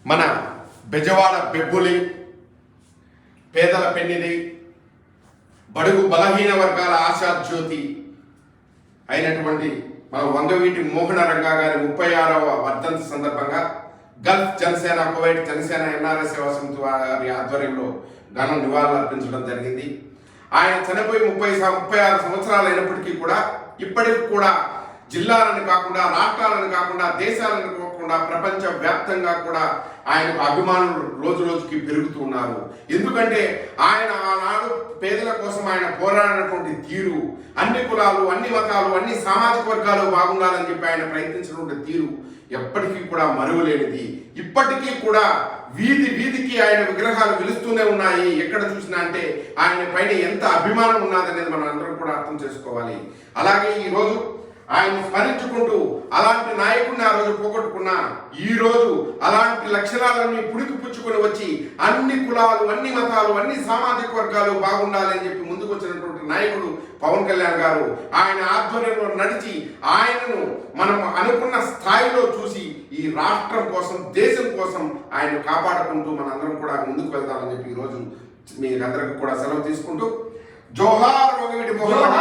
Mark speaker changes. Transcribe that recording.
Speaker 1: మన బెజవాడ బెబ్బులి, పేదల పెన్నిది, బడుగు బలహీన వర్గాల ఆశాజ్యోతి అయినటువంటి మన వంగవీటి మోహన రంగా గారి 36వ వర్ధంతి సందర్భంగా Gulf Janasena, Kuwait Janasena NRI సేవా సమితి వారి ఆధ్వర్యంలో ఘన నివాళులు అర్పించడం జరిగింది. ఆయన చనిపోయి 36 సంవత్సరాలు అయినప్పటికీ కూడా ఇప్పటికి కూడా జిల్లాలను కాకుండా, రాష్ట్రాలను కాకుండా, దేశాలను కాకుండా ప్రపంచ వ్యాప్తంగా కూడా ఆయనకు అభిమానులు రోజు రోజుకి పెరుగుతూ ఉన్నారు. ఎందుకంటే ఆయన ఆనాడు పేదల కోసం ఆయన పోరాడినటువంటి తీరు, అన్ని కులాలు, అన్ని మతాలు, అన్ని సామాజిక వర్గాలు బాగుండాలని చెప్పి ఆయన ప్రయత్నించినటువంటి తీరు ఎప్పటికీ కూడా మరువలేనిది. ఇప్పటికీ కూడా వీధి వీధికి ఆయన విగ్రహాలు వెలుస్తూనే ఉన్నాయి. ఎక్కడ చూసినా అంటే ఆయన పైన ఎంత అభిమానం ఉన్నదనేది మనం అందరం కూడా అర్థం చేసుకోవాలి. అలాగే ఈరోజు ఆయన స్మరించుకుంటూ అలాంటి నాయకుడిని ఆ రోజు పోగొట్టుకున్నా ఈ రోజు అలాంటి లక్షణాలన్నీ పుణికిపుచ్చుకొని వచ్చి అన్ని కులాలు, అన్ని మతాలు, అన్ని సామాజిక వర్గాలు బాగుండాలని చెప్పి ముందుకు వచ్చినటువంటి నాయకుడు పవన్ కళ్యాణ్ గారు. ఆయన ఆధ్వర్యంలో నడిచి ఆయనను మనం అనుకున్న స్థాయిలో చూసి ఈ రాష్ట్రం కోసం, దేశం కోసం ఆయన కాపాడుకుంటూ మనందరం కూడా ముందుకు వెళ్దామని చెప్పి ఈరోజు మీ అందరికీ కూడా సెలవు తీసుకుంటూ జోహార్ వంగవీటి మోహన.